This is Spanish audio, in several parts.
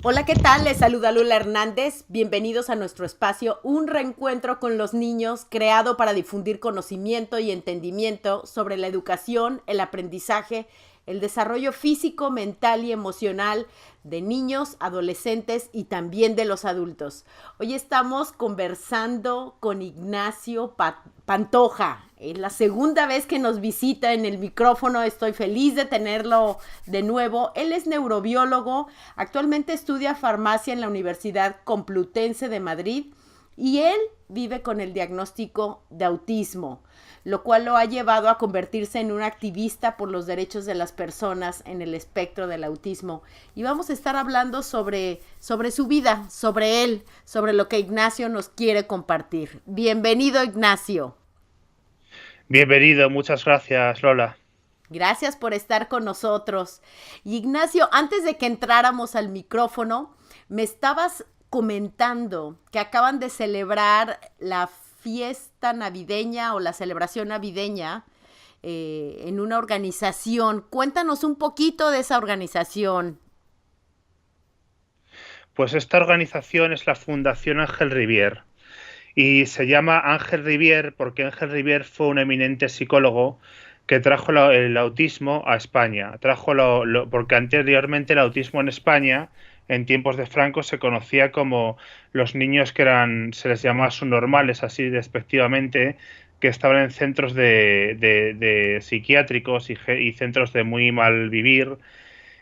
Hola, ¿qué tal? Les saluda Lula Hernández. Bienvenidos a nuestro espacio Un Reencuentro con los Niños, creado para difundir conocimiento y entendimiento sobre la educación, el aprendizaje, el desarrollo físico, mental y emocional de niños, adolescentes y también de los adultos. Hoy estamos conversando con Ignacio Pantoja. Es la segunda vez que nos visita en el micrófono. Estoy feliz de tenerlo de nuevo. Él es neurobiólogo. Actualmente estudia farmacia en la Universidad Complutense de Madrid y él vive con el diagnóstico de autismo, lo cual lo ha llevado a convertirse en un activista por los derechos de las personas en el espectro del autismo. Y vamos a estar hablando sobre su vida, sobre él, sobre lo que Ignacio nos quiere compartir. Bienvenido, Ignacio. Bienvenido, muchas gracias, Lola. Gracias por estar con nosotros. Y Ignacio, antes de que entráramos al micrófono, me estabas comentando que acaban de celebrar la fiesta navideña o la celebración navideña en una organización. Cuéntanos un poquito de esa organización. Pues esta organización es la Fundación Ángel Rivier y se llama Ángel Rivier porque Ángel Rivier fue un eminente psicólogo que trajo el autismo a España. Porque anteriormente el autismo en España, en tiempos de Franco, se conocía como los niños que se les llamaba subnormales, así despectivamente, que estaban en centros de psiquiátricos y centros de muy mal vivir.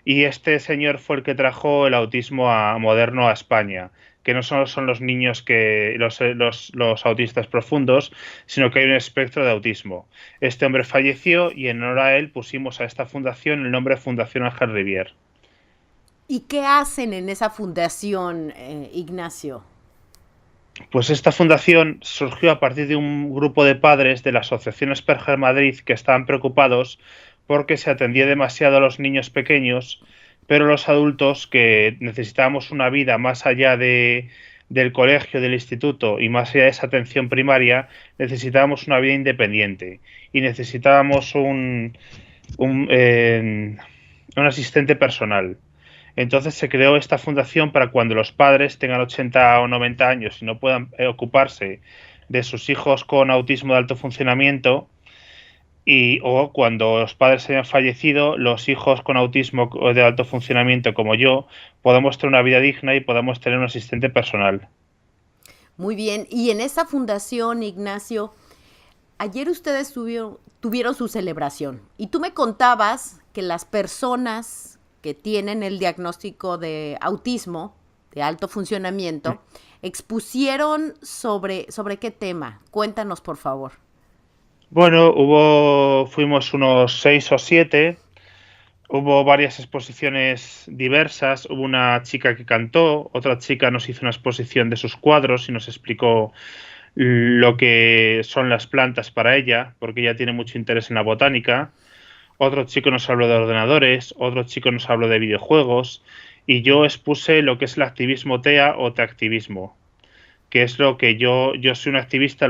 Y este señor fue el que trajo el autismo moderno a España, que no solo son los niños los autistas profundos, sino que hay un espectro de autismo. Este hombre falleció y en honor a él pusimos a esta fundación el nombre Fundación Ángel Rivier. ¿Y qué hacen en esa fundación, Ignacio? Pues esta fundación surgió a partir de un grupo de padres de la Asociación Asperger Madrid que estaban preocupados porque se atendía demasiado a los niños pequeños, pero los adultos que necesitábamos una vida más allá del colegio, del instituto y más allá de esa atención primaria, necesitábamos una vida independiente y necesitábamos un un asistente personal. Entonces se creó esta fundación para cuando los padres tengan 80 o 90 años y no puedan ocuparse de sus hijos con autismo de alto funcionamiento o cuando los padres hayan fallecido, los hijos con autismo de alto funcionamiento como yo podamos tener una vida digna y podamos tener un asistente personal. Muy bien. Y en esa fundación, Ignacio, ayer ustedes tuvieron su celebración y tú me contabas que las personas que tienen el diagnóstico de autismo, de alto funcionamiento, expusieron sobre qué tema. Cuéntanos, por favor. Bueno, fuimos unos 6 o 7. Hubo varias exposiciones diversas. Hubo una chica que cantó, otra chica nos hizo una exposición de sus cuadros y nos explicó lo que son las plantas para ella, porque ella tiene mucho interés en la botánica. Otro chico nos habló de ordenadores, otro chico nos habló de videojuegos y yo expuse lo que es el activismo TEA o teactivismo, que es lo que yo soy un activista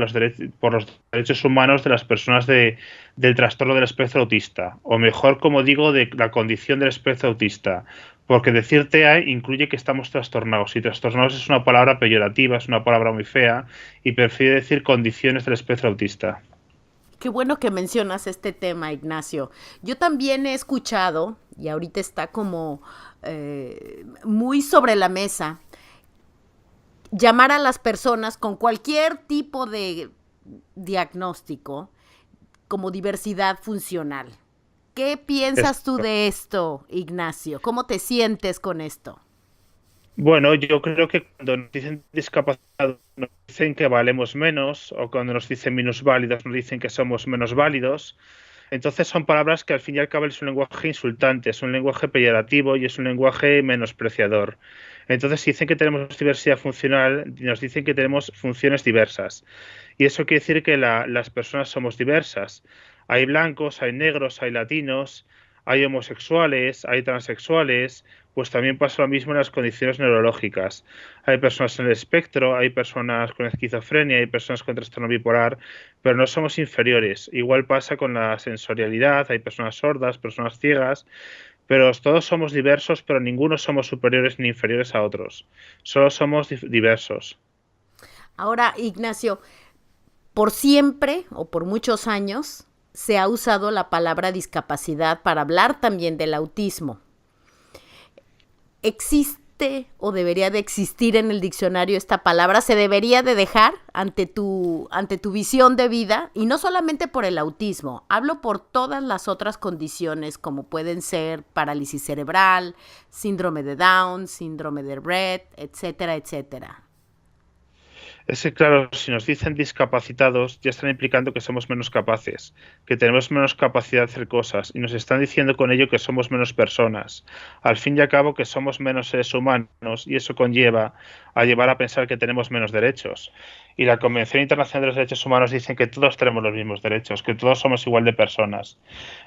por los derechos humanos de las personas del trastorno del espectro autista, o mejor, como digo, de la condición del espectro autista, porque decir TEA incluye que estamos trastornados, y trastornados es una palabra peyorativa, es una palabra muy fea, y prefiero decir condiciones del espectro autista. Qué bueno que mencionas este tema, Ignacio. Yo también he escuchado, y ahorita está como muy sobre la mesa, llamar a las personas con cualquier tipo de diagnóstico como diversidad funcional. ¿Qué Es- piensas tú de esto, Ignacio? ¿Cómo te sientes con esto? Bueno, yo creo que cuando nos dicen discapacitados nos dicen que valemos menos o cuando nos dicen minusválidos nos dicen que somos menos válidos. Entonces son palabras que al fin y al cabo es un lenguaje insultante, es un lenguaje peyorativo y es un lenguaje menospreciador. Entonces si dicen que tenemos diversidad funcional, nos dicen que tenemos funciones diversas. Y eso quiere decir que las personas somos diversas. Hay blancos, hay negros, hay latinos, hay homosexuales, hay transexuales, pues también pasa lo mismo en las condiciones neurológicas. Hay personas en el espectro, hay personas con esquizofrenia, hay personas con trastorno bipolar, pero no somos inferiores. Igual pasa con la sensorialidad, hay personas sordas, personas ciegas, pero todos somos diversos, pero ninguno somos superiores ni inferiores a otros. Solo somos diversos. Ahora, Ignacio, por siempre o por muchos años se ha usado la palabra discapacidad para hablar también del autismo. ¿Existe o debería de existir en el diccionario esta palabra? ¿Se debería de dejar ante tu visión de vida? Y no solamente por el autismo, hablo por todas las otras condiciones como pueden ser parálisis cerebral, síndrome de Down, síndrome de Rett, etcétera, etcétera. Es que, claro, si nos dicen discapacitados, ya están implicando que somos menos capaces, que tenemos menos capacidad de hacer cosas, y nos están diciendo con ello que somos menos personas. Al fin y al cabo, que somos menos seres humanos, y eso conlleva a llevar a pensar que tenemos menos derechos. Y la Convención Internacional de los Derechos Humanos dice que todos tenemos los mismos derechos, que todos somos igual de personas.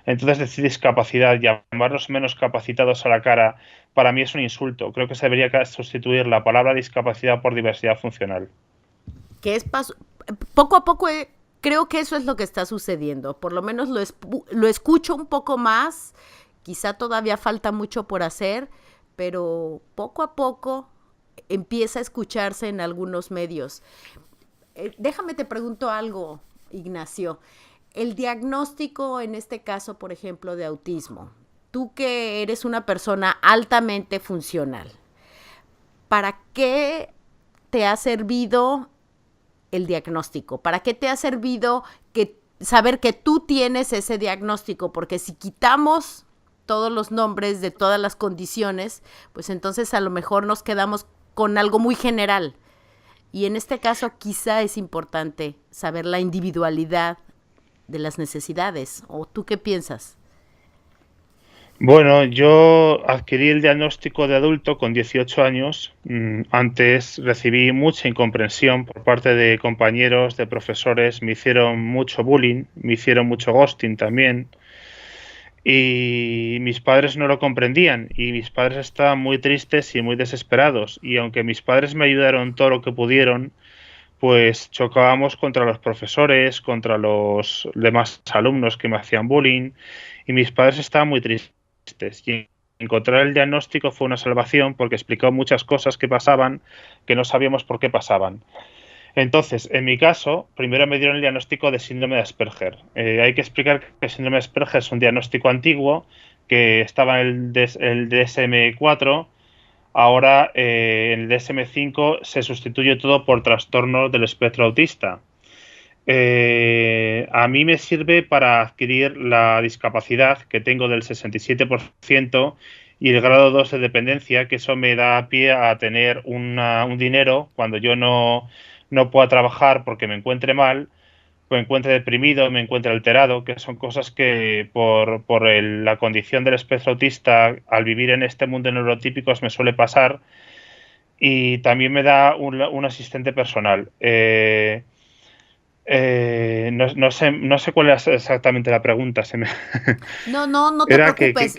Entonces, decir discapacidad, llamarnos menos capacitados a la cara, para mí es un insulto. Creo que se debería sustituir la palabra discapacidad por diversidad funcional. Que es poco a poco creo que eso es lo que está sucediendo. Por lo menos lo escucho un poco más. Quizá todavía falta mucho por hacer, pero poco a poco empieza a escucharse en algunos medios. Déjame te pregunto algo, Ignacio. El diagnóstico, en este caso, por ejemplo, de autismo. Tú que eres una persona altamente funcional, ¿para qué te ha servido el diagnóstico? ¿Para qué te ha servido saber que tú tienes ese diagnóstico? Porque si quitamos todos los nombres de todas las condiciones, pues entonces a lo mejor nos quedamos con algo muy general. Y en este caso quizá es importante saber la individualidad de las necesidades. ¿O tú qué piensas? Bueno, yo adquirí el diagnóstico de adulto con 18 años. Antes recibí mucha incomprensión por parte de compañeros, de profesores. Me hicieron mucho bullying, me hicieron mucho ghosting también. Y mis padres no lo comprendían y mis padres estaban muy tristes y muy desesperados. Y aunque mis padres me ayudaron todo lo que pudieron, pues chocábamos contra los profesores, contra los demás alumnos que me hacían bullying y mis padres estaban muy tristes. Y encontrar el diagnóstico fue una salvación porque explicó muchas cosas que pasaban que no sabíamos por qué pasaban. Entonces, en mi caso, primero me dieron el diagnóstico de síndrome de Asperger. Hay que explicar que el síndrome de Asperger es un diagnóstico antiguo que estaba en el DSM-4. Ahora, en el DSM-5 se sustituye todo por trastorno del espectro autista. A mí me sirve para adquirir la discapacidad que tengo del 67% y el grado 2 de dependencia, que eso me da pie a tener un dinero cuando yo no pueda trabajar porque me encuentre mal, me encuentre deprimido, me encuentre alterado, que son cosas que por la condición del espectro autista, al vivir en este mundo de neurotípicos, me suele pasar. Y también me da un asistente personal. No sé cuál es exactamente la pregunta. No, no, no te Era preocupes.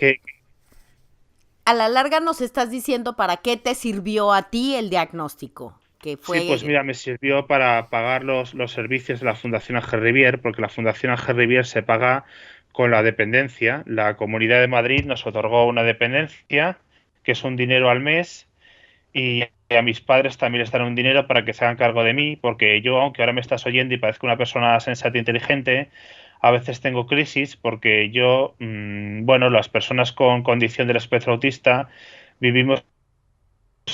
A la larga nos estás diciendo para qué te sirvió a ti el diagnóstico, que Sí, pues fue... mira, me sirvió para pagar los servicios de la Fundación Ángel Rivier, porque la Fundación Ángel Rivier se paga con la dependencia. La Comunidad de Madrid nos otorgó una dependencia, que es un dinero al mes, y a mis padres también les dan un dinero para que se hagan cargo de mí, porque yo, aunque ahora me estás oyendo y parezco una persona sensata e inteligente, a veces tengo crisis porque yo, bueno, las personas con condición del espectro autista vivimos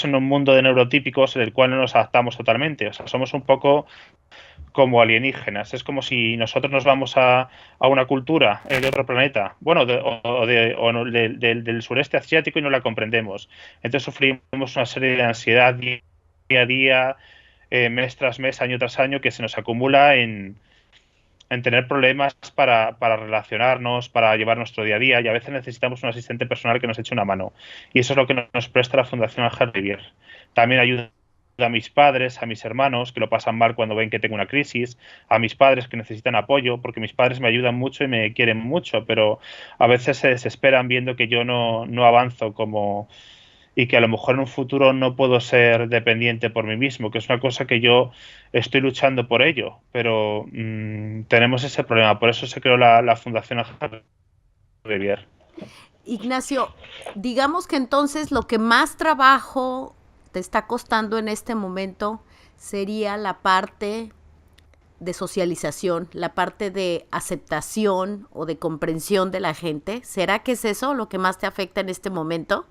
en un mundo de neurotípicos en el cual no nos adaptamos totalmente. O sea, somos un poco como alienígenas. Es como si nosotros nos vamos a una cultura de otro planeta, bueno, del sureste asiático y no la comprendemos. Entonces sufrimos una serie de ansiedad día a día, mes tras mes, año tras año, que se nos acumula en tener problemas para relacionarnos, para llevar nuestro día a día, y a veces necesitamos un asistente personal que nos eche una mano. Y eso es lo que nos presta la Fundación Ángel Rivier. También ayuda a mis padres, a mis hermanos que lo pasan mal cuando ven que tengo una crisis, a mis padres que necesitan apoyo, porque mis padres me ayudan mucho y me quieren mucho, pero a veces se desesperan viendo que yo no avanzo como y que a lo mejor en un futuro no puedo ser dependiente por mí mismo, que es una cosa que yo estoy luchando por ello, pero tenemos ese problema, por eso se creó la Fundación Ángel Rivier. Ignacio, digamos que entonces lo que más trabajo te está costando en este momento sería la parte de socialización, la parte de aceptación o de comprensión de la gente. ¿Será que es eso lo que más te afecta en este momento?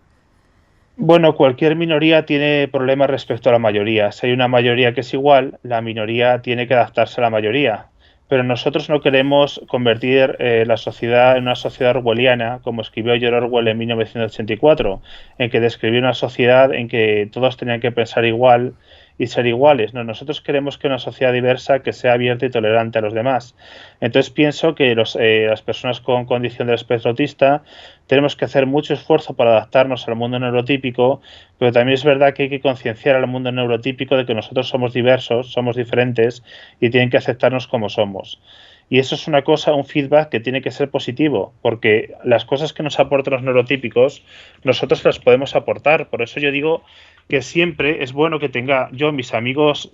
Bueno, cualquier minoría tiene problemas respecto a la mayoría. Si hay una mayoría que es igual, la minoría tiene que adaptarse a la mayoría. Pero nosotros no queremos convertir la sociedad en una sociedad orwelliana, como escribió George Orwell en 1984, en que describió una sociedad en que todos tenían que pensar igual y ser iguales. No, nosotros queremos que una sociedad diversa que sea abierta y tolerante a los demás. Entonces pienso que las personas con condición del espectro autista tenemos que hacer mucho esfuerzo para adaptarnos al mundo neurotípico, pero también es verdad que hay que concienciar al mundo neurotípico de que nosotros somos diversos, somos diferentes y tienen que aceptarnos como somos. Y eso es una cosa, un feedback que tiene que ser positivo, porque las cosas que nos aportan los neurotípicos, nosotros las podemos aportar. Por eso yo digo que siempre es bueno que tenga yo mis amigos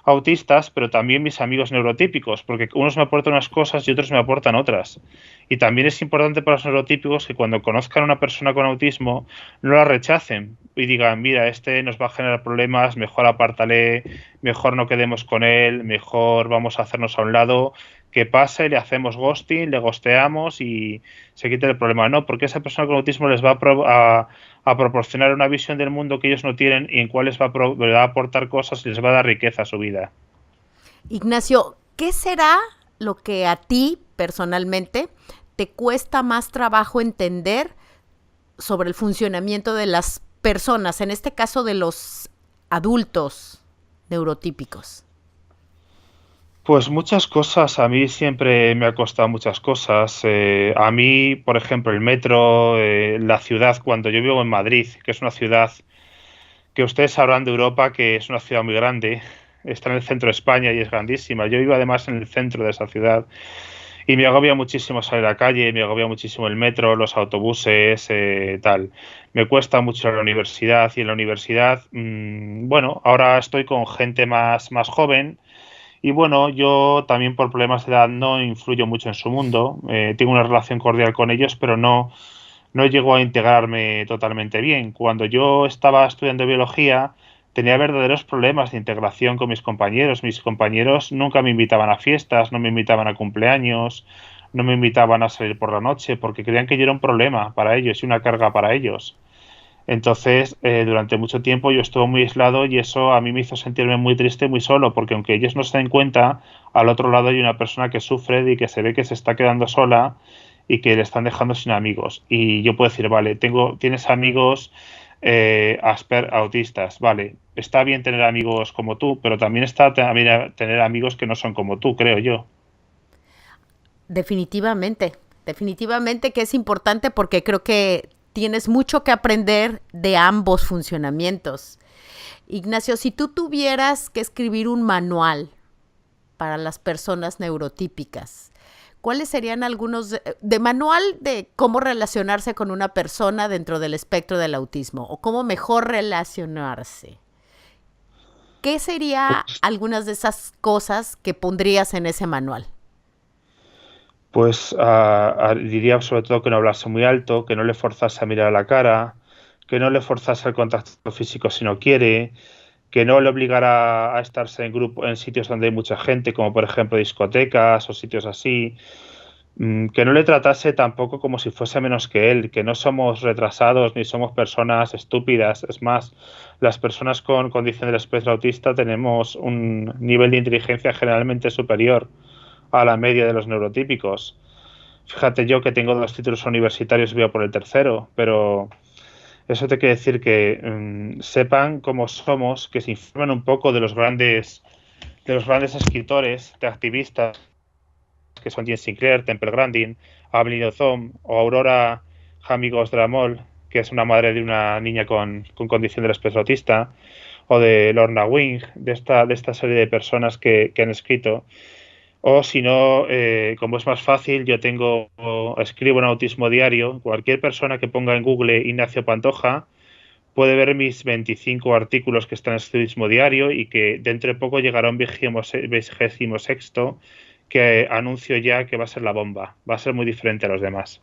autistas, pero también mis amigos neurotípicos, porque unos me aportan unas cosas y otros me aportan otras. Y también es importante para los neurotípicos que cuando conozcan a una persona con autismo no la rechacen y digan, mira, este nos va a generar problemas, mejor apártale, mejor no quedemos con él, mejor vamos a hacernos a un lado, que pase, le hacemos ghosting, le ghosteamos y se quite el problema. No, porque esa persona con autismo les va a proporcionar una visión del mundo que ellos no tienen y en cuál les va a aportar cosas y les va a dar riqueza a su vida. Ignacio, ¿qué será lo que a ti personalmente te cuesta más trabajo entender sobre el funcionamiento de las personas, en este caso de los adultos neurotípicos? Pues muchas cosas, a mí siempre me ha costado muchas cosas. A mí, por ejemplo, el metro, la ciudad, cuando yo vivo en Madrid, que es una ciudad que ustedes sabrán de Europa, que es una ciudad muy grande, está en el centro de España y es grandísima. Yo vivo además en el centro de esa ciudad y me agobia muchísimo salir a la calle, me agobia muchísimo el metro, los autobuses, tal. Me cuesta mucho ir a la universidad y en la universidad, bueno, ahora estoy con gente más joven y bueno, yo también por problemas de edad no influyo mucho en su mundo, tengo una relación cordial con ellos, pero no llego a integrarme totalmente bien. Cuando yo estaba estudiando biología, tenía verdaderos problemas de integración con mis compañeros. Mis compañeros nunca me invitaban a fiestas, no me invitaban a cumpleaños, no me invitaban a salir por la noche, porque creían que yo era un problema para ellos y una carga para ellos. Entonces, durante mucho tiempo yo estuve muy aislado y eso a mí me hizo sentirme muy triste, muy solo, porque aunque ellos no se den cuenta, al otro lado hay una persona que sufre y que se ve que se está quedando sola y que le están dejando sin amigos. Y yo puedo decir, vale, tienes amigos autistas, vale, está bien tener amigos como tú, pero también está también tener amigos que no son como tú, creo yo. Definitivamente, definitivamente que es importante porque creo que tienes mucho que aprender de ambos funcionamientos. Ignacio, si tú tuvieras que escribir un manual para las personas neurotípicas, ¿cuáles serían algunos de manual de cómo relacionarse con una persona dentro del espectro del autismo o cómo mejor relacionarse? ¿Qué sería Pues, algunas de esas cosas que pondrías en ese manual? pues diría sobre todo que no hablase muy alto, que no le forzase a mirar a la cara, que no le forzase el contacto físico si no quiere, que no le obligara a estarse en grupo en sitios donde hay mucha gente, como por ejemplo discotecas o sitios así, que no le tratase tampoco como si fuese menos que él, que no somos retrasados ni somos personas estúpidas. Es más, las personas con condición del espectro autista tenemos un nivel de inteligencia generalmente superior a la media de los neurotípicos. Fíjate yo que tengo 2 títulos universitarios y voy a por el tercero, pero eso te quiere decir que sepan cómo somos, que se informen un poco de los grandes escritores, de activistas que son Jim Sinclair, Temple Grandin, Avril Ozom o Aurora Jamigos Dramol, que es una madre de una niña con condición del espectro autista, o de Lorna Wing, de esta serie de personas que han escrito. O si no, como es más fácil, escribo en Autismo Diario. Cualquier persona que ponga en Google Ignacio Pantoja puede ver mis 25 artículos que están en Autismo Diario y que dentro de poco llegará un 26º que anuncio ya que va a ser la bomba. Va a ser muy diferente a los demás.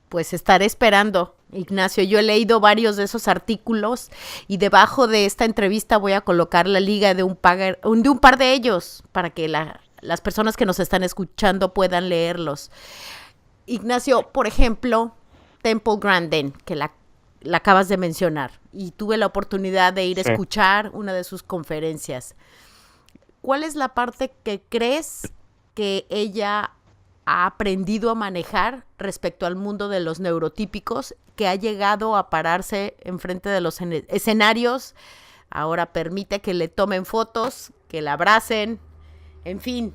Pues estaré esperando, Ignacio. Yo he leído varios de esos artículos y debajo de esta entrevista voy a colocar la liga de de un par de ellos para que las personas que nos están escuchando puedan leerlos. Ignacio, por ejemplo, Temple Grandin, que la acabas de mencionar, y tuve la oportunidad de ir a Sí. escuchar una de sus conferencias. ¿Cuál es la parte que crees que ella ha aprendido a manejar respecto al mundo de los neurotípicos, que ha llegado a pararse enfrente de los escenarios? Ahora permite que le tomen fotos, que la abracen, en fin,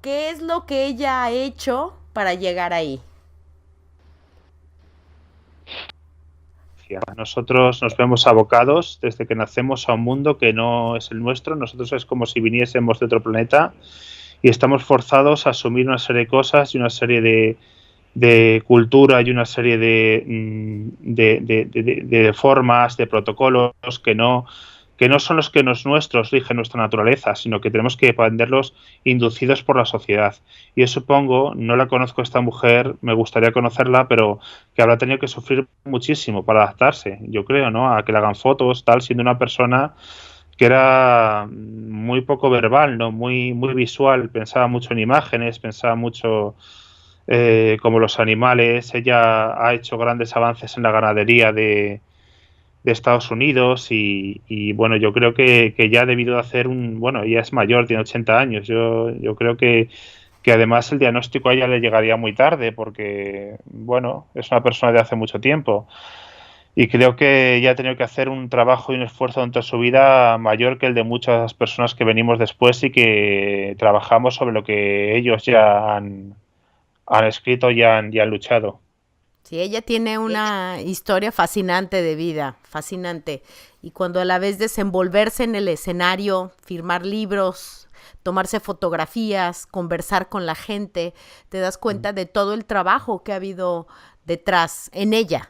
¿qué es lo que ella ha hecho para llegar ahí? Nosotros nos vemos abocados desde que nacemos a un mundo que no es el nuestro. Nosotros es como si viniésemos de otro planeta y estamos forzados a asumir una serie de cosas y una serie de cultura y una serie de formas, de protocolos que no son los que nuestros rigen nuestra naturaleza, sino que tenemos que aprenderlos inducidos por la sociedad. Y yo supongo, no la conozco a esta mujer, me gustaría conocerla, pero que habrá tenido que sufrir muchísimo para adaptarse, yo creo, ¿no? A que le hagan fotos, tal, siendo una persona que era muy poco verbal, ¿no? Muy visual, pensaba mucho en imágenes, pensaba mucho como los animales. Ella ha hecho grandes avances en la ganadería de Estados Unidos y, bueno, yo creo que ya ha debido de hacer bueno, ella es mayor, tiene 80 años, yo creo que además el diagnóstico a ella le llegaría muy tarde porque, bueno, es una persona de hace mucho tiempo. Y creo que ella ha tenido que hacer un trabajo y un esfuerzo dentro de su vida mayor que el de muchas personas que venimos después y que trabajamos sobre lo que ellos ya han escrito y han luchado. Sí, ella tiene una historia fascinante de vida, fascinante. Y cuando a la vez desenvolverse en el escenario, firmar libros, tomarse fotografías, conversar con la gente, te das cuenta de todo el trabajo que ha habido detrás en ella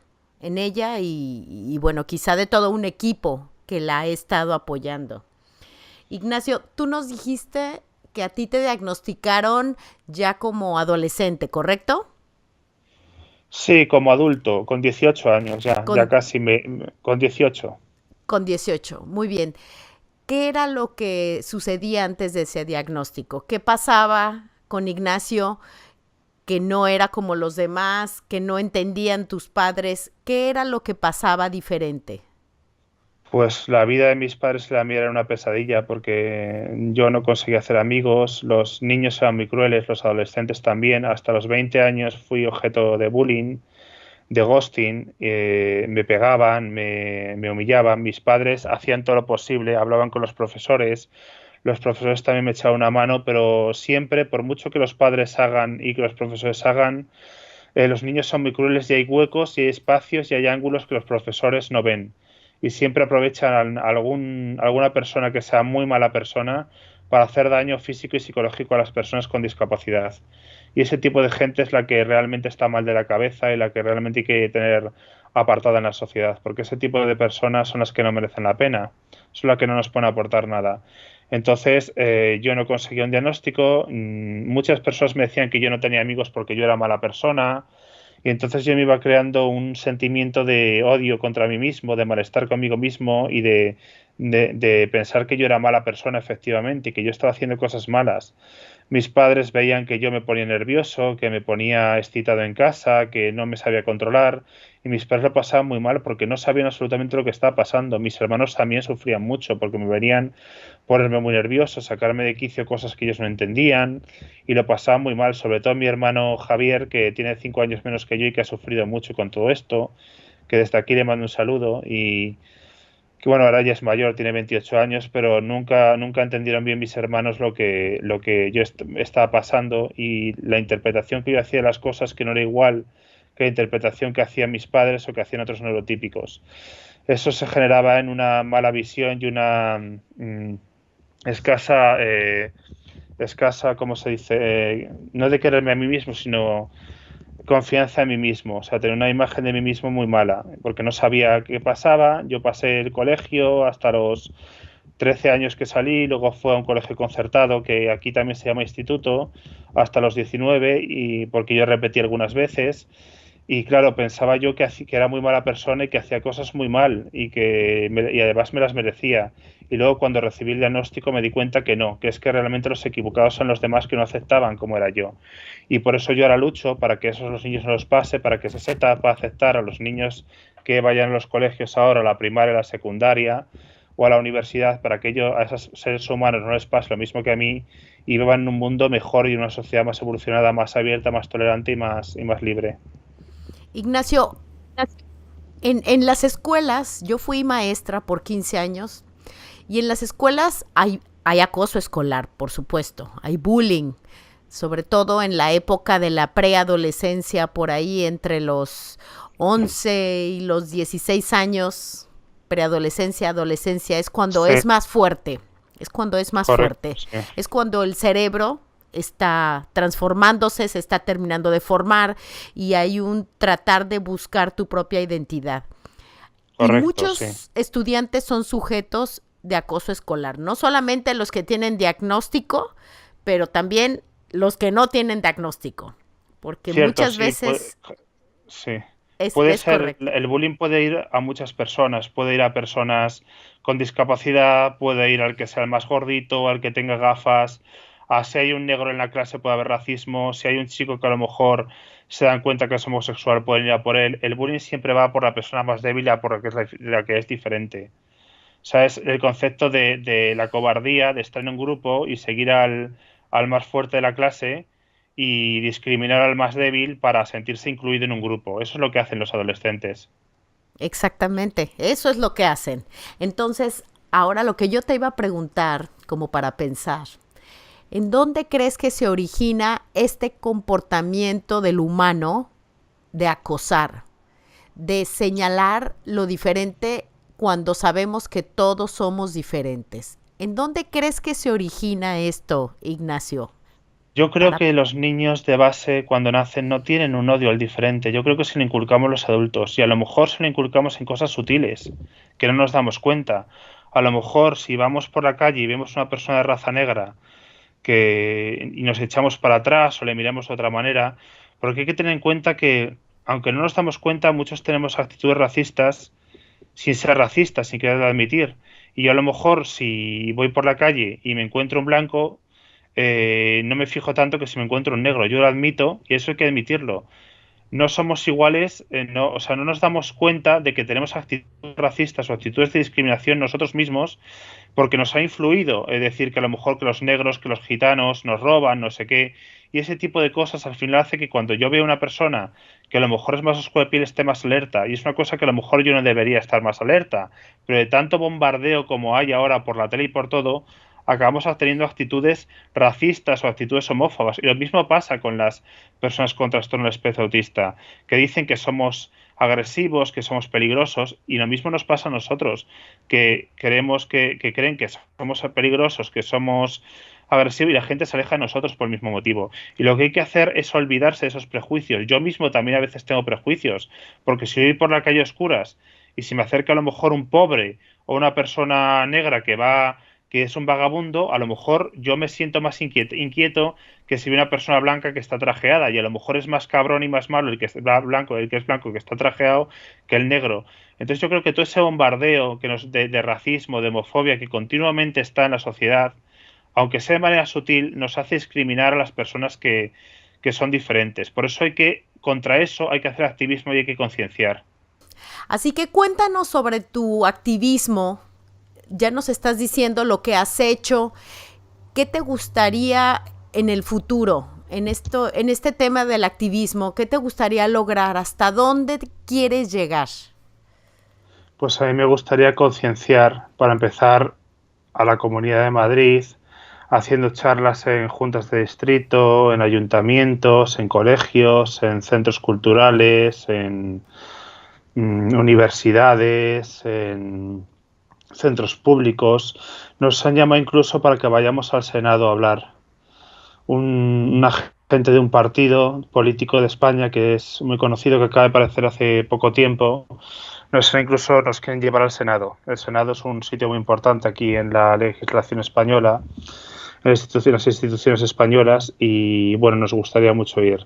y bueno, quizá de todo un equipo que la ha estado apoyando. Ignacio, tú nos dijiste que a ti te diagnosticaron ya como adolescente, ¿correcto? Sí, como adulto, con 18 años ya Con casi con 18. Con 18, muy bien. ¿Qué era lo que sucedía antes de ese diagnóstico? ¿Qué pasaba con Ignacio que no era como los demás, que no entendían tus padres? ¿Qué era lo que pasaba diferente? Pues la vida de mis padres y la mía era una pesadilla porque yo no conseguía hacer amigos, los niños eran muy crueles, los adolescentes también. Hasta los 20 años fui objeto de bullying, de ghosting, me pegaban, me humillaban. Mis padres hacían todo lo posible, hablaban con los profesores también me echaban una mano, pero siempre, por mucho que los padres hagan y que los profesores hagan, los niños son muy crueles y hay huecos y hay espacios y hay ángulos que los profesores no ven. Y siempre aprovechan alguna persona que sea muy mala persona para hacer daño físico y psicológico a las personas con discapacidad. Y ese tipo de gente es la que realmente está mal de la cabeza y la que realmente hay que tener apartada en la sociedad, porque ese tipo de personas son las que no merecen la pena, son las que no nos pueden aportar nada. Entonces, yo no conseguí un diagnóstico. Muchas personas me decían que yo no tenía amigos porque yo era mala persona. Y entonces yo me iba creando un sentimiento de odio contra mí mismo, de malestar conmigo mismo y de pensar que yo era mala persona efectivamente y que yo estaba haciendo cosas malas. Mis padres veían que yo me ponía nervioso, que me ponía excitado en casa, que no me sabía controlar y mis padres lo pasaban muy mal porque no sabían absolutamente lo que estaba pasando. Mis hermanos también sufrían mucho porque me venían ponerme muy nervioso, sacarme de quicio cosas que ellos no entendían y lo pasaba muy mal, sobre todo mi hermano Javier, que tiene 5 años menos que yo y que ha sufrido mucho con todo esto, que desde aquí le mando un saludo y que bueno, ahora ya es mayor, tiene 28 años, pero nunca entendieron bien mis hermanos lo que yo estaba pasando y la interpretación que yo hacía de las cosas que no era igual que la interpretación que hacían mis padres o que hacían otros neurotípicos. Eso se generaba en una mala visión y una escasa, ¿cómo se dice? No de quererme a mí mismo, sino confianza en mí mismo, o sea, tener una imagen de mí mismo muy mala, porque no sabía qué pasaba. Yo pasé el colegio hasta los 13 años que salí, luego fue a un colegio concertado, que aquí también se llama instituto, hasta los 19, y porque yo repetí algunas veces, Y claro, pensaba yo que era muy mala persona y que hacía cosas muy mal y además me las merecía. Y luego cuando recibí el diagnóstico me di cuenta que no, que es que realmente los equivocados son los demás que no aceptaban como era yo. Y por eso yo ahora lucho para que eso a los niños no los pase, para que se sepa aceptar a los niños que vayan a los colegios ahora, a la primaria, a la secundaria o a la universidad, para que ellos, a esos seres humanos no les pase lo mismo que a mí y vivan en un mundo mejor y en una sociedad más evolucionada, más abierta, más tolerante y más libre. Ignacio, en las escuelas, yo fui maestra por 15 años y en las escuelas hay acoso escolar, por supuesto, hay bullying, sobre todo en la época de la preadolescencia, por ahí entre los 11 y los 16 años, preadolescencia, adolescencia, es cuando Sí, es más fuerte, es cuando es más correcto, fuerte, sí, es cuando el cerebro está transformándose, se está terminando de formar y hay un tratar de buscar tu propia identidad. Y correcto, sí. muchos estudiantes son sujetos de acoso escolar, no solamente los que tienen diagnóstico, pero también los que no tienen diagnóstico, porque Cierto, muchas sí, veces sí. Puede es ser, correcto. el bullying puede ir a muchas personas, puede ir a personas con discapacidad, puede ir al que sea el más gordito, al que tenga gafas, a si hay un negro en la clase puede haber racismo, si hay un chico que a lo mejor se dan cuenta que es homosexual pueden ir a por él. El bullying siempre va por la persona más débil, a por la que es diferente. ¿Sabes? El concepto de la cobardía, de estar en un grupo y seguir al más fuerte de la clase y discriminar al más débil para sentirse incluido en un grupo. Eso es lo que hacen los adolescentes. Exactamente, eso es lo que hacen. Entonces, ahora lo que yo te iba a preguntar, como para pensar, ¿en dónde crees que se origina este comportamiento del humano de acosar, de señalar lo diferente cuando sabemos que todos somos diferentes? ¿En dónde crees que se origina esto, Ignacio? Yo creo Para que los niños de base cuando nacen no tienen un odio al diferente. Yo creo que se lo inculcamos los adultos y a lo mejor se lo inculcamos en cosas sutiles que no nos damos cuenta. A lo mejor si vamos por la calle y vemos una persona de raza negra y nos echamos para atrás o le miramos de otra manera, porque hay que tener en cuenta que, aunque no nos damos cuenta, muchos tenemos actitudes racistas sin ser racistas, sin querer admitir. Y yo a lo mejor si voy por la calle y me encuentro un blanco, no me fijo tanto que si me encuentro un negro. Yo lo admito y eso hay que admitirlo. No somos iguales, no, o sea, no nos damos cuenta de que tenemos actitudes racistas o actitudes de discriminación nosotros mismos porque nos ha influido, es decir, que a lo mejor que los negros, que los gitanos nos roban, no sé qué, y ese tipo de cosas al final hace que cuando yo veo a una persona que a lo mejor es más oscura de piel esté más alerta, y es una cosa que a lo mejor yo no debería estar más alerta, pero de tanto bombardeo como hay ahora por la tele y por todo, acabamos teniendo actitudes racistas o actitudes homófobas. Y lo mismo pasa con las personas con trastorno del espectro autista, que dicen que somos agresivos, que somos peligrosos, y lo mismo nos pasa a nosotros, que creemos que creen que somos peligrosos, que somos agresivos y la gente se aleja de nosotros por el mismo motivo. Y lo que hay que hacer es olvidarse de esos prejuicios. Yo mismo también a veces tengo prejuicios, porque si voy por la calle a oscuras y si me acerca a lo mejor un pobre o una persona negra que es un vagabundo, a lo mejor yo me siento más inquieto que si ve una persona blanca que está trajeada y a lo mejor es más cabrón y más malo el que es blanco que está trajeado que el negro. Entonces yo creo que todo ese bombardeo de racismo, de homofobia que continuamente está en la sociedad, aunque sea de manera sutil, nos hace discriminar a las personas que son diferentes. Por eso contra eso hay que hacer activismo y hay que concienciar. Así que cuéntanos sobre tu activismo. Ya nos estás diciendo lo que has hecho. ¿Qué te gustaría en el futuro? En este tema del activismo, ¿qué te gustaría lograr? ¿Hasta dónde quieres llegar? Pues a mí me gustaría concienciar, para empezar, a la Comunidad de Madrid, haciendo charlas en juntas de distrito, en ayuntamientos, en colegios, en centros culturales, en universidades, en centros públicos. Nos han llamado incluso para que vayamos al Senado a hablar. Un agente de un partido político de España que es muy conocido, que acaba de aparecer hace poco tiempo, incluso nos quieren llevar al Senado. El Senado es un sitio muy importante aquí en la legislación española, en las instituciones españolas, y bueno, nos gustaría mucho ir.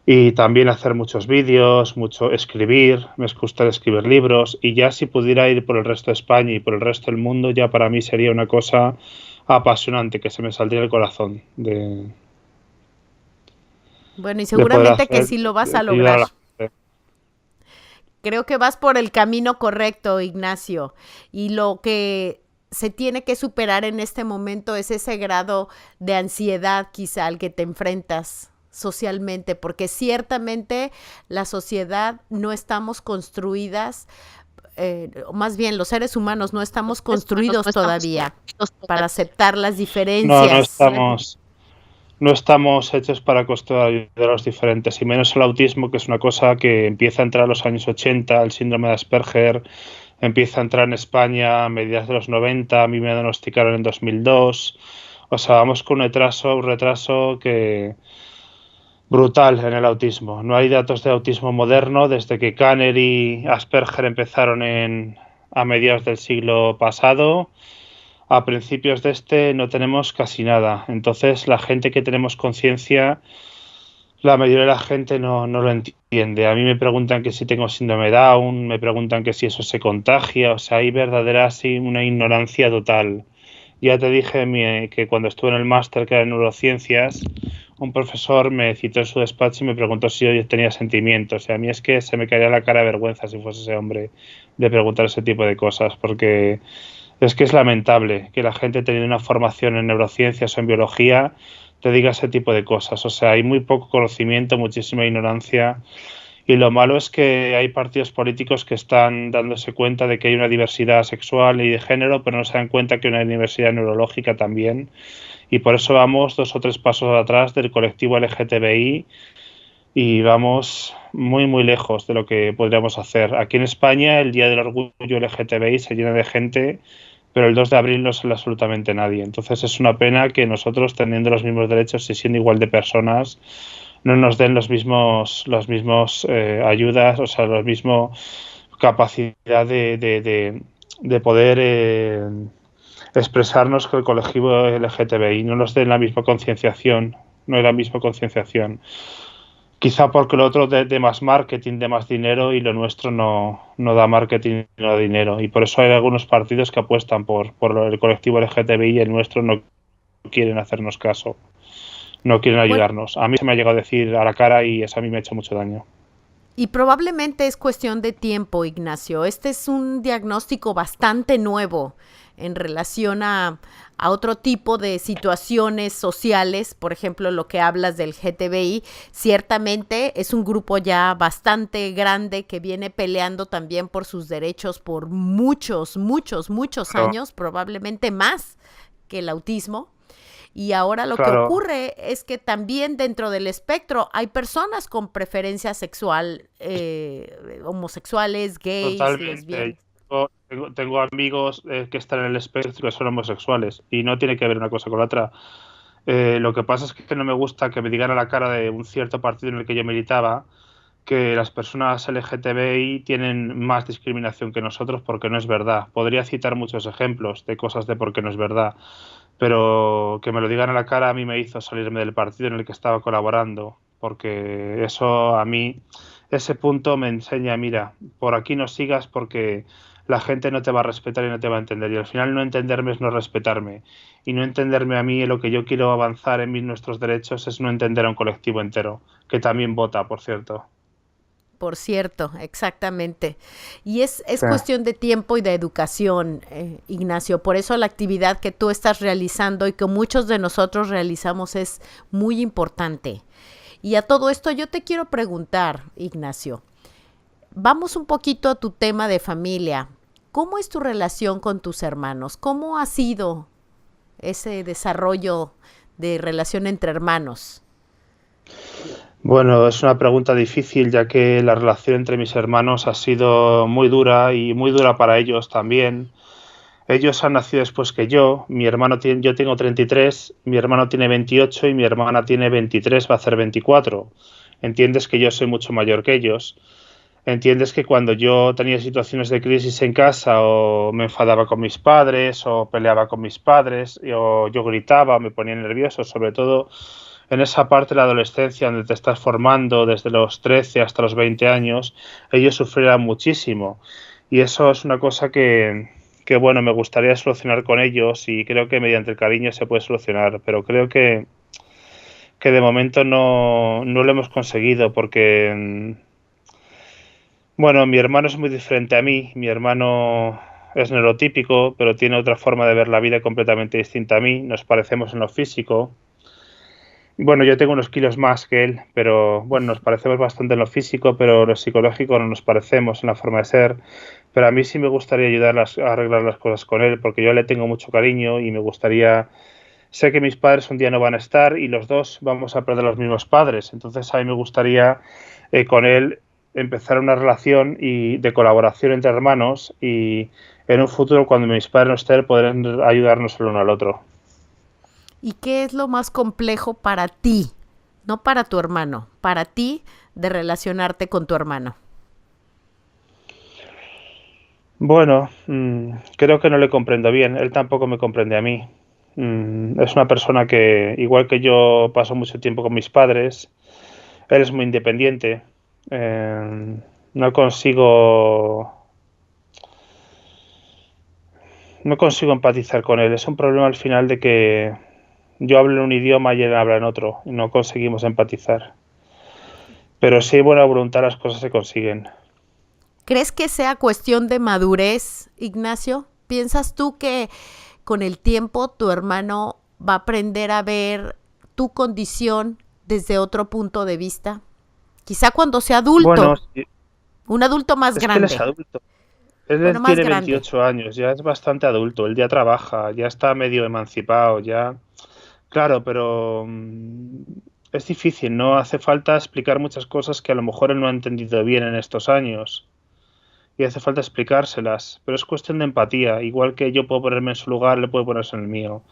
y también hacer muchos vídeos, mucho escribir, me gusta escribir libros y ya si pudiera ir por el resto de España y por el resto del mundo ya para mí sería una cosa apasionante que se me saldría el corazón Bueno, y de poder seguramente que hacer, sí lo vas de a ayudar a lograr. la gente. Creo que vas por el camino correcto, Ignacio. Y lo que se tiene que superar en este momento es ese grado de ansiedad quizá al que te enfrentas socialmente, porque ciertamente la sociedad no estamos construidas, más bien los seres humanos no estamos construidos todavía para aceptar las No, no diferencias. estamos, no estamos hechos para ayudar a los diferentes, y menos el autismo, que es una cosa que empieza a entrar a los años 80, el síndrome de Asperger empieza a entrar en España a mediados de los 90, a mí me diagnosticaron en 2002, o sea, vamos con un retraso que brutal en el autismo. No hay datos de autismo moderno desde que Kanner y Asperger empezaron a mediados del siglo pasado. A principios de este no tenemos casi nada. Entonces, la gente que tenemos conciencia, la mayoría de la gente no lo entiende. A mí me preguntan que si tengo síndrome de Down, me preguntan que si eso se contagia. O sea, hay verdadera sí, una ignorancia total. Ya te dije que cuando estuve en el máster que era en neurociencias, un profesor me citó en su despacho y me preguntó si yo tenía sentimientos. Y a mí es que se me caería la cara de vergüenza si fuese ese hombre de preguntar ese tipo de cosas, porque es que es lamentable que la gente teniendo una formación en neurociencias o en biología te diga ese tipo de cosas. O sea, hay muy poco conocimiento, muchísima ignorancia. Y lo malo es que hay partidos políticos que están dándose cuenta de que hay una diversidad sexual y de género, pero no se dan cuenta que hay una diversidad neurológica también. Y por eso vamos 2 o 3 pasos atrás del colectivo LGTBI y vamos muy, muy lejos de lo que podríamos hacer. Aquí en España, el Día del Orgullo LGTBI se llena de gente, pero el 2 de abril no sale absolutamente nadie. Entonces es una pena que nosotros, teniendo los mismos derechos y siendo igual de personas, no nos den los mismos ayudas, o sea, la misma capacidad de poder expresarnos que el colectivo LGTBI, no nos den la misma concienciación, no es la misma concienciación. Quizá porque lo otro de más marketing, de más dinero, y lo nuestro no da marketing, no da dinero. Y por eso hay algunos partidos que apuestan por el colectivo LGTBI y el nuestro no quieren hacernos caso, no quieren Bueno, ayudarnos. A mí se me ha llegado a decir a la cara y eso a mí me ha hecho mucho daño. y probablemente es cuestión de tiempo, Ignacio. Este es un diagnóstico bastante nuevo en relación a otro tipo de situaciones sociales, por ejemplo, lo que hablas del GTBI, ciertamente es un grupo ya bastante grande que viene peleando también por sus derechos por muchos, muchos, muchos Claro, años, probablemente más que el autismo. Y ahora lo que claro, ocurre es que también dentro del espectro hay personas con preferencia sexual, homosexuales, gays, totalmente. lesbianas. Tengo amigos que están en el espectro que son homosexuales y no tiene que ver una cosa con la otra. Lo que pasa es que no me gusta que me digan a la cara de un cierto partido en el que yo militaba que las personas LGTBI tienen más discriminación que nosotros porque no es verdad. Podría citar muchos ejemplos de cosas de por qué no es verdad, pero que me lo digan a la cara a mí me hizo salirme del partido en el que estaba colaborando, porque eso a mí, ese punto me enseña, mira, por aquí no sigas porque la gente no te va a respetar y no te va a entender. Y al final no entenderme es no respetarme. Y no entenderme a mí en lo que yo quiero avanzar en nuestros derechos es no entender a un colectivo entero, que también vota, por cierto. Por cierto, exactamente. Y es Sí. cuestión de tiempo y de educación, Ignacio. Por eso la actividad que tú estás realizando y que muchos de nosotros realizamos es muy importante. Y a todo esto yo te quiero preguntar, Ignacio, vamos un poquito a tu tema de familia. ¿Cómo es tu relación con tus hermanos? ¿Cómo ha sido ese desarrollo de relación entre hermanos? Bueno, es una pregunta difícil ya que la relación entre mis hermanos ha sido muy dura y muy dura para ellos también. Ellos han nacido después que yo. Yo tengo 33, mi hermano tiene 28 y mi hermana tiene 23, va a hacer 24. Entiendes que yo soy mucho mayor que ellos. Entiendes que cuando yo tenía situaciones de crisis en casa o me enfadaba con mis padres o peleaba con mis padres o yo gritaba o me ponía nervioso, sobre todo en esa parte de la adolescencia donde te estás formando desde los 13 hasta los 20 años, ellos sufrirán muchísimo. Y eso es una cosa que, bueno, me gustaría solucionar con ellos y creo que mediante el cariño se puede solucionar, pero creo que de momento no lo hemos conseguido porque, bueno, mi hermano es muy diferente a mí. Mi hermano es neurotípico, pero tiene otra forma de ver la vida completamente distinta a mí. Nos parecemos en lo físico. Bueno, yo tengo unos kilos más que él, pero bueno, nos parecemos bastante en lo físico, pero en lo psicológico no nos parecemos en la forma de ser. Pero a mí sí me gustaría a arreglar las cosas con él, porque yo le tengo mucho cariño y me gustaría. Sé que mis padres un día no van a estar y los dos vamos a perder los mismos padres. Entonces a mí me gustaría con él empezar una relación de colaboración entre hermanos y en un futuro, cuando mis padres no estén, poder ayudarnos el uno al otro. ¿Y qué es lo más complejo para ti? No para tu hermano, para ti de relacionarte con tu hermano. Bueno, creo que no le comprendo bien. Él tampoco me comprende a mí. Es una persona que, igual que yo, paso mucho tiempo con mis padres. Él es muy independiente. No consigo, no consigo empatizar con él. Es un problema al final de que yo hablo en un idioma y él habla en otro y no conseguimos empatizar. Pero si hay buena voluntad, las cosas se consiguen. ¿Crees que sea cuestión de madurez, Ignacio? ¿Piensas tú que con el tiempo tu hermano va a aprender a ver tu condición desde otro punto de vista? Quizá cuando sea Bueno, adulto, sí, un adulto más es que él es grande. adulto. Bueno, Él más tiene grande. 28 años, ya es bastante adulto. Él ya trabaja, ya está medio emancipado, ya. Claro, pero es difícil, ¿no? Hace falta explicar muchas cosas que a lo mejor él no ha entendido bien en estos años. Y hace falta explicárselas, pero es cuestión de empatía. Igual que yo puedo ponerme en su lugar, le puedo ponerse en el mío.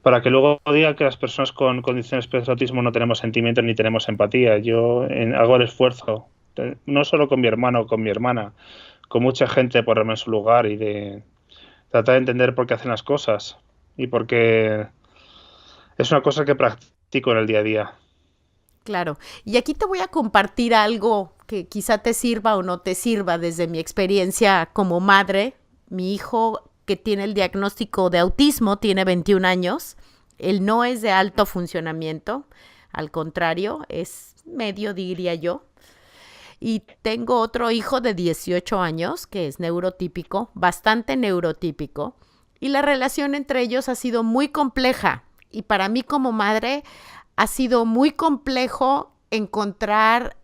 Para que luego diga que las personas con condiciones de autismo no tenemos sentimientos ni tenemos empatía. Hago el esfuerzo, no solo con mi hermano o con mi hermana, con mucha gente de ponerme en su lugar y de tratar de entender por qué hacen las cosas. Y porque es una cosa que practico en el día a día. Claro. Y aquí te voy a compartir algo que quizá te sirva o no te sirva desde mi experiencia como madre. Mi hijo que tiene el diagnóstico de autismo tiene 21 años. Él no es de alto funcionamiento, al contrario, es medio, diría yo. Y tengo otro hijo de 18 años que es neurotípico, bastante neurotípico. Y la relación entre ellos ha sido muy compleja. Y para mí como madre ha sido muy complejo encontrar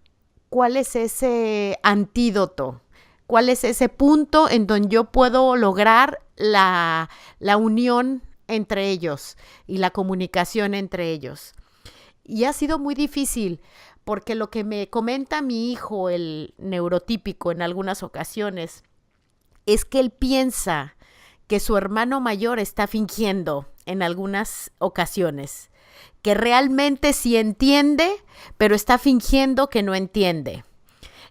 cuál es ese antídoto, cuál es ese punto en donde yo puedo lograr la unión entre ellos y la comunicación entre ellos. Y ha sido muy difícil porque lo que me comenta mi hijo, el neurotípico, en algunas ocasiones, es que él piensa que su hermano mayor está fingiendo en algunas ocasiones, que realmente sí entiende, pero está fingiendo que no entiende.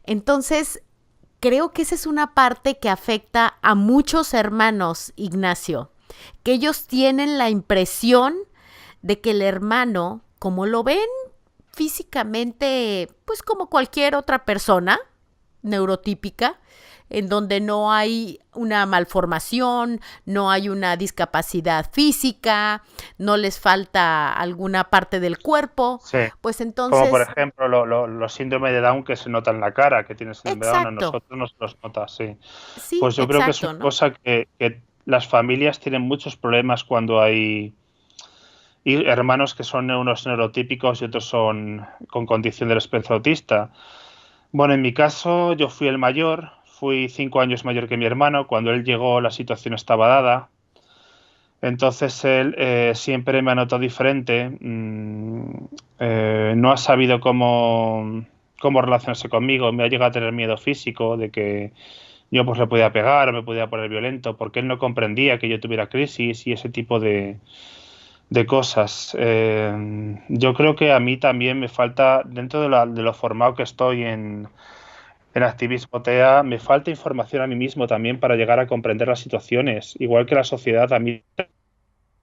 Entonces, creo que esa es una parte que afecta a muchos hermanos, Ignacio, que ellos tienen la impresión de que el hermano, como lo ven físicamente, pues como cualquier otra persona neurotípica, en donde no hay una malformación, no hay una discapacidad física, no les falta alguna parte del cuerpo, Sí. pues Como por entonces, ejemplo los síndromes de Down que se nota en la cara, que tiene síndrome de Down, a exacto, nosotros nos los nota, sí. sí, Pues yo creo que es una exacto, ¿no? cosa que las familias tienen muchos problemas cuando hay hermanos que son unos neurotípicos y otros son con condición del espectro autista. Bueno, en mi caso yo fui el mayor, fui 5 años mayor que mi hermano. Cuando él llegó la situación estaba dada. Entonces él siempre me ha notado diferente, no ha sabido cómo relacionarse conmigo, me ha llegado a tener miedo físico de que yo pues le podía pegar o me podía poner violento, porque él no comprendía que yo tuviera crisis y ese tipo de cosas. Yo creo que a mí también me falta, dentro de lo formado que estoy en activismo TEA, me falta información a mí mismo también para llegar a comprender las situaciones, igual que la sociedad a mí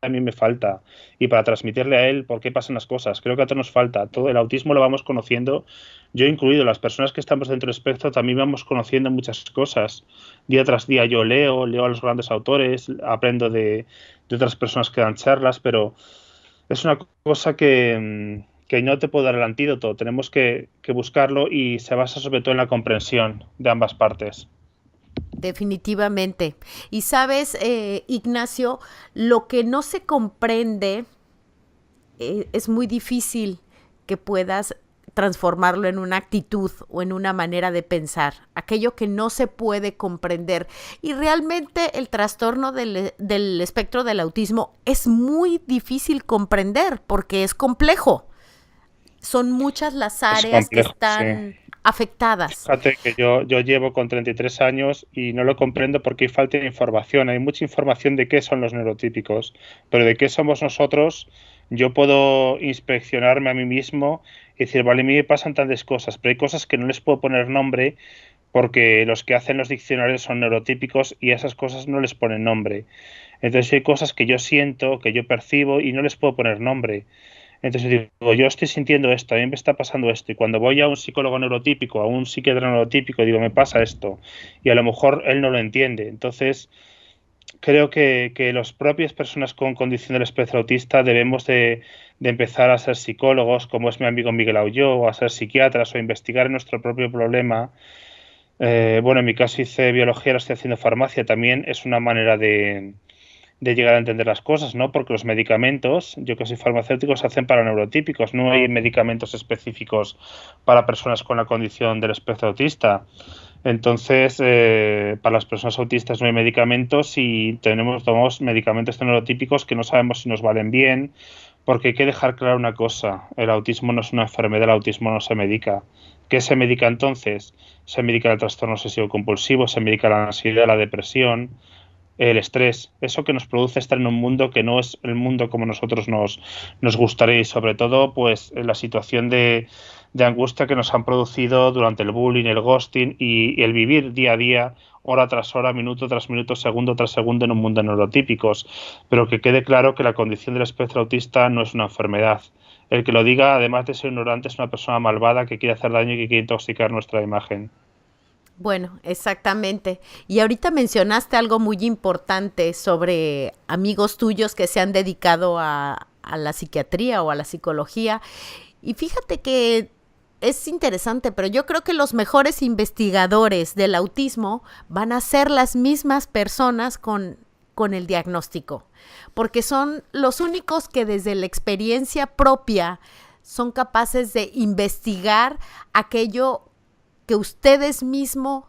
a mí me falta y para transmitirle a él por qué pasan las cosas. Creo que a todos nos falta. Todo el autismo lo vamos conociendo, yo incluido, las personas que estamos dentro del espectro también vamos conociendo muchas cosas. Día tras día yo leo a los grandes autores, aprendo de otras personas que dan charlas, pero es una cosa que no te puedo dar el antídoto. Tenemos que buscarlo y se basa sobre todo en la comprensión de ambas partes. Definitivamente. Y sabes, Ignacio, lo que no se comprende es muy difícil que puedas transformarlo en una actitud o en una manera de pensar, aquello que no se puede comprender. Y realmente el trastorno del espectro del autismo es muy difícil comprender porque es complejo. Son muchas las Es áreas que complejo, sí. están afectadas. Fíjate que yo llevo con 33 años y no lo comprendo porque hay falta de información. Hay mucha información de qué son los neurotípicos, pero de qué somos nosotros, yo puedo inspeccionarme a mí mismo y decir, vale, a mí me pasan tantas cosas, pero hay cosas que no les puedo poner nombre porque los que hacen los diccionarios son neurotípicos y a esas cosas no les ponen nombre. Entonces hay cosas que yo siento, que yo percibo y no les puedo poner nombre. Entonces digo, yo estoy sintiendo esto, a mí me está pasando esto, y cuando voy a un psicólogo neurotípico, a un psiquiatra neurotípico, digo, me pasa esto, y a lo mejor él no lo entiende. Entonces, creo que las propias personas con condición del espectro autista debemos de empezar a ser psicólogos, como es mi amigo Miguel Auyó, o a ser psiquiatras, o a investigar nuestro propio problema. Bueno, en mi caso hice biología, ahora estoy haciendo farmacia, también es una manera de llegar a entender las cosas, ¿no? Porque los medicamentos, yo que soy farmacéutico, se hacen para neurotípicos, no hay medicamentos específicos para personas con la condición del espectro autista. Entonces, para las personas autistas no hay medicamentos y tomamos medicamentos neurotípicos que no sabemos si nos valen bien, porque hay que dejar claro una cosa, el autismo no es una enfermedad, el autismo no se medica. ¿Qué se medica entonces? Se medica el trastorno obsesivo compulsivo, se medica la ansiedad, la depresión, el estrés, eso que nos produce estar en un mundo que no es el mundo como nosotros nos gustaría y sobre todo pues la situación de angustia que nos han producido durante el bullying, el ghosting y el vivir día a día, hora tras hora, minuto tras minuto, segundo tras segundo en un mundo de neurotípicos. Pero que quede claro que la condición del espectro autista no es una enfermedad. El que lo diga, además de ser ignorante, es una persona malvada que quiere hacer daño y que quiere intoxicar nuestra imagen. Bueno, exactamente. Y ahorita mencionaste algo muy importante sobre amigos tuyos que se han dedicado a la psiquiatría o a la psicología. Y fíjate que es interesante, pero yo creo que los mejores investigadores del autismo van a ser las mismas personas con el diagnóstico, porque son los únicos que desde la experiencia propia son capaces de investigar aquello que ustedes mismos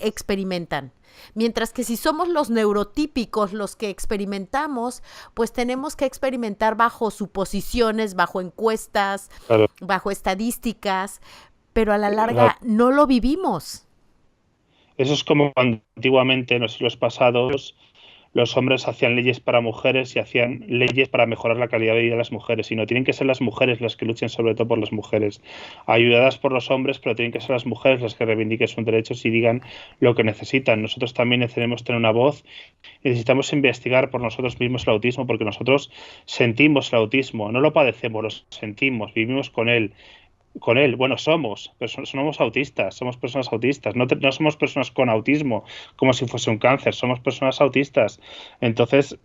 experimentan. Mientras que si somos los neurotípicos los que experimentamos, pues tenemos que experimentar bajo suposiciones, bajo encuestas, Claro, bajo estadísticas, pero a la claro. larga no lo vivimos. Eso es como cuando antiguamente, en los siglos pasados, los hombres hacían leyes para mujeres y hacían leyes para mejorar la calidad de vida de las mujeres. Y no tienen que ser las mujeres las que luchen sobre todo por las mujeres, ayudadas por los hombres, pero tienen que ser las mujeres las que reivindiquen sus derechos y digan lo que necesitan. Nosotros también necesitamos tener una voz y necesitamos investigar por nosotros mismos el autismo, porque nosotros sentimos el autismo, no lo padecemos, lo sentimos, vivimos con él. Bueno, somos autistas, somos personas autistas, no somos personas con autismo como si fuese un cáncer, somos personas autistas. Entonces,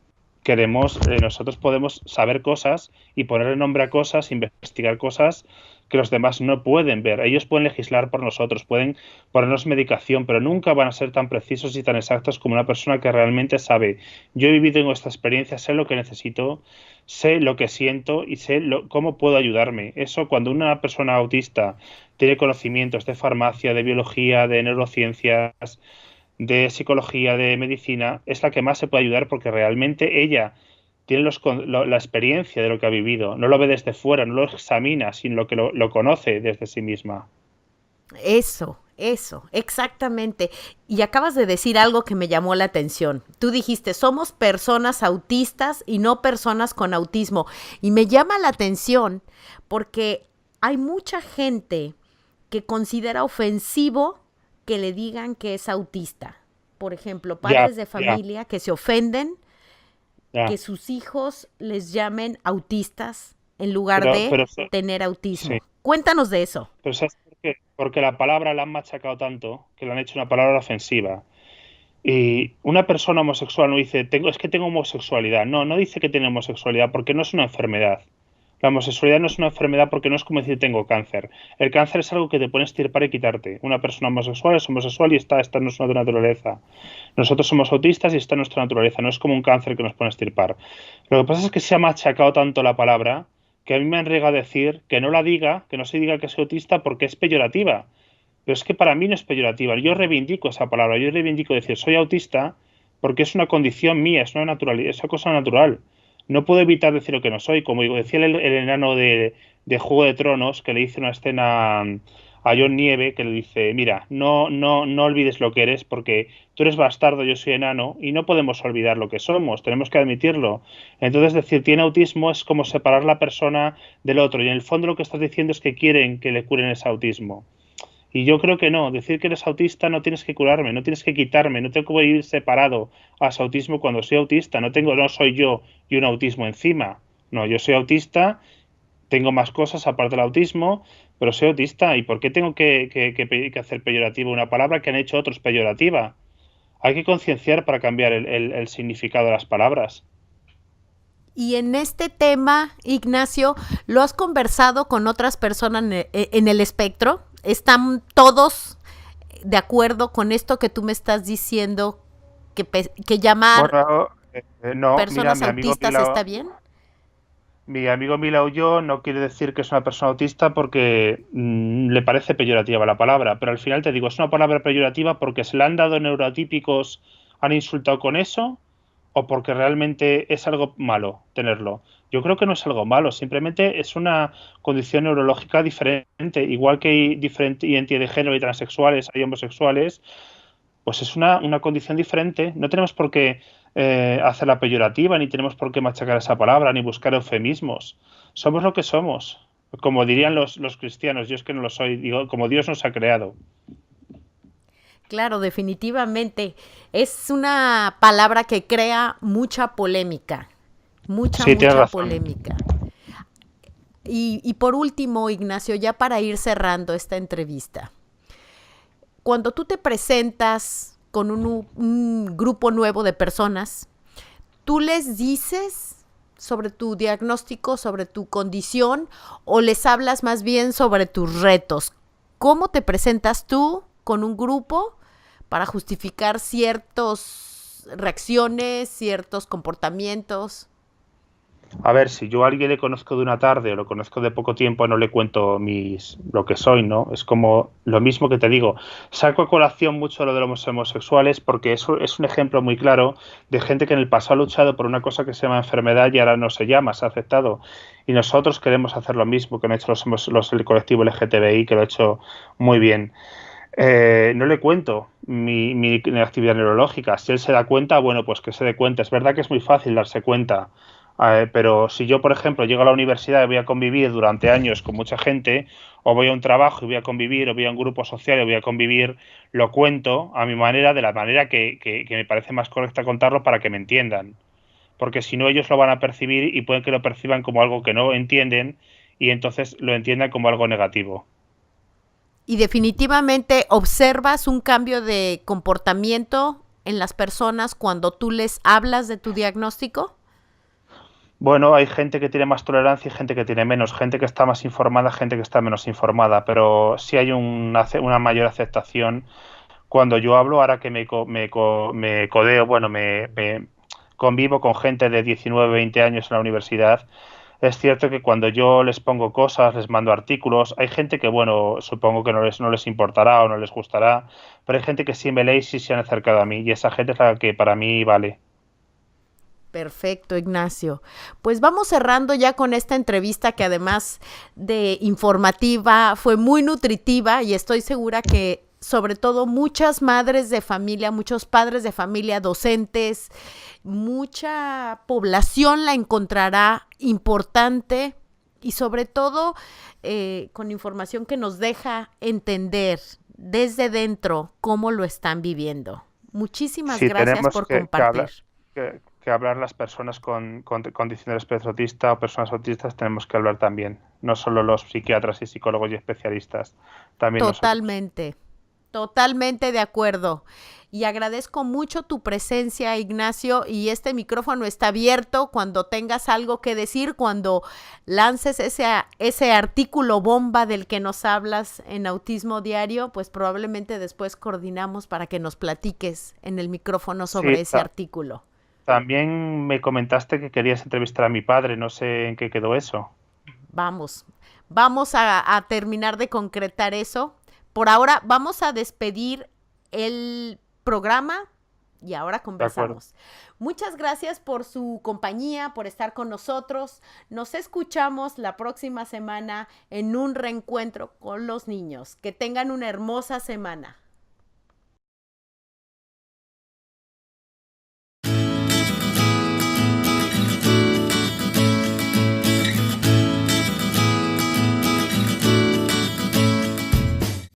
nosotros podemos saber cosas y ponerle nombre a cosas, investigar cosas que los demás no pueden ver. Ellos pueden legislar por nosotros, pueden ponernos medicación, pero nunca van a ser tan precisos y tan exactos como una persona que realmente sabe. Yo he vivido en esta experiencia, sé lo que necesito, sé lo que siento y sé cómo puedo ayudarme. Eso, cuando una persona autista tiene conocimientos de farmacia, de biología, de neurociencias, de psicología, de medicina, es la que más se puede ayudar porque realmente ella tiene la experiencia de lo que ha vivido, no lo ve desde fuera, no lo examina, sino que lo conoce desde sí misma. Eso, exactamente. Y acabas de decir algo que me llamó la atención. Tú dijiste, somos personas autistas y no personas con autismo. Y me llama la atención porque hay mucha gente que considera ofensivo que le digan que es autista. Por ejemplo, Ya, padres de ya, familia que se ofenden que Ya. sus hijos les llamen autistas en lugar Pero, de pero, tener sí. autismo. Cuéntanos de eso. Pero ¿sabes por qué? Porque la palabra la han machacado tanto que le han hecho una palabra ofensiva. Y una persona homosexual no dice, es que tengo homosexualidad. No, no dice que tiene homosexualidad porque no es una enfermedad. La homosexualidad no es una enfermedad porque no es como decir tengo cáncer. El cáncer es algo que te pueden extirpar y quitarte. Una persona homosexual es homosexual y esta no es nuestra naturaleza. Nosotros somos autistas y esta es nuestra naturaleza. No es como un cáncer que nos pueden extirpar. Lo que pasa es que se ha machacado tanto la palabra que a mí me han llegado a decir que no la diga, que no se diga que soy autista porque es peyorativa. Pero es que para mí no es peyorativa. Yo reivindico esa palabra. Yo reivindico decir soy autista porque es una condición mía, es una naturalidad, es una cosa natural. No puedo evitar decir lo que no soy. Como decía el enano de Juego de Tronos, que le hizo una escena a Jon Nieve, que le dice, mira, no olvides lo que eres porque tú eres bastardo, yo soy enano y no podemos olvidar lo que somos, tenemos que admitirlo. Entonces decir tiene autismo es como separar la persona del otro y en el fondo lo que estás diciendo es que quieren que le curen ese autismo. Y yo creo que no, decir que eres autista no tienes que curarme, no tienes que quitarme, no tengo que ir separado a ese autismo cuando soy autista, no soy yo y un autismo encima. No, yo soy autista, tengo más cosas aparte del autismo, pero soy autista. ¿Y por qué tengo que hacer peyorativa una palabra que han hecho otros peyorativa? Hay que concienciar para cambiar el significado de las palabras. Y en este tema, Ignacio, ¿lo has conversado con otras personas en el espectro? ¿Están todos de acuerdo con esto que tú me estás diciendo, que llamar Bueno, no, mira, personas autistas está bien? Mi amigo Mila Ullo no quiere decir que es una persona autista porque le parece peyorativa la palabra, pero al final te digo, es una palabra peyorativa porque se le han dado neurotípicos, han insultado con eso, o porque realmente es algo malo tenerlo. Yo creo que no es algo malo, simplemente es una condición neurológica diferente, igual que hay diferente identidad de género y transexuales, hay homosexuales, pues es una condición diferente. No tenemos por qué hacerla peyorativa, ni tenemos por qué machacar esa palabra, ni buscar eufemismos. Somos lo que somos. Como dirían los cristianos, yo es que no lo soy, digo, como Dios nos ha creado. Claro, definitivamente. Es una palabra que crea mucha polémica, Sí, tienes mucha razón. polémica. Y por último, Ignacio, ya para ir cerrando esta entrevista, cuando tú te presentas con un grupo nuevo de personas, tú les dices sobre tu diagnóstico, sobre tu condición, o les hablas más bien sobre tus retos. ¿Cómo te presentas tú con un grupo para justificar ciertas reacciones, ciertos comportamientos? A ver, si yo a alguien le conozco de una tarde o lo conozco de poco tiempo, no le cuento lo que soy, ¿no? Es como lo mismo que te digo. Saco a colación mucho lo de los homosexuales porque eso es un ejemplo muy claro de gente que en el pasado ha luchado por una cosa que se llama enfermedad y ahora no se llama, se ha aceptado. Y nosotros queremos hacer lo mismo que han hecho el colectivo LGTBI, que lo ha hecho muy bien. No le cuento mi actividad neurológica. Si él se da cuenta, bueno, pues que se dé cuenta. Es verdad que es muy fácil darse cuenta, pero si yo, por ejemplo, llego a la universidad y voy a convivir durante años con mucha gente, o voy a un trabajo y voy a convivir, o voy a un grupo social y voy a convivir, lo cuento a mi manera, de la manera que me parece más correcta contarlo para que me entiendan. Porque si no, ellos lo van a percibir y pueden que lo perciban como algo que no entienden y entonces lo entiendan como algo negativo. Y definitivamente observas un cambio de comportamiento en las personas cuando tú les hablas de tu diagnóstico. Bueno, hay gente que tiene más tolerancia y gente que tiene menos, gente que está más informada, gente que está menos informada, pero sí hay una mayor aceptación cuando yo hablo, ahora que me codeo, bueno, me convivo con gente de 19, 20 años en la universidad. Es cierto que cuando yo les pongo cosas, les mando artículos, hay gente que, bueno, supongo que no les importará o no les gustará, pero hay gente que sí me lee y sí se han acercado a mí, y esa gente es la que para mí vale. Perfecto, Ignacio. Pues vamos cerrando ya con esta entrevista que además de informativa fue muy nutritiva y estoy segura que sobre todo muchas madres de familia, muchos padres de familia, docentes, mucha población la encontrará importante y sobre todo con información que nos deja entender desde dentro cómo lo están viviendo. Muchísimas Sí, gracias tenemos por que compartir. hablar. que hablar las personas con condición del espectro autista o personas autistas, tenemos que hablar también, no solo los psiquiatras y psicólogos y especialistas, también nosotros. Totalmente, totalmente de acuerdo. Y agradezco mucho tu presencia, Ignacio, y este micrófono está abierto cuando tengas algo que decir, cuando lances ese artículo bomba del que nos hablas en Autismo Diario, pues probablemente después coordinamos para que nos platiques en el micrófono Sí, sobre ese artículo. también me comentaste que querías entrevistar a mi padre, no sé en qué quedó eso. Vamos, vamos a terminar de concretar eso. Por ahora vamos a despedir el programa y ahora De acuerdo. conversamos. Muchas gracias por su compañía, por estar con nosotros. Nos escuchamos la próxima semana en un reencuentro con los niños. Que tengan una hermosa semana.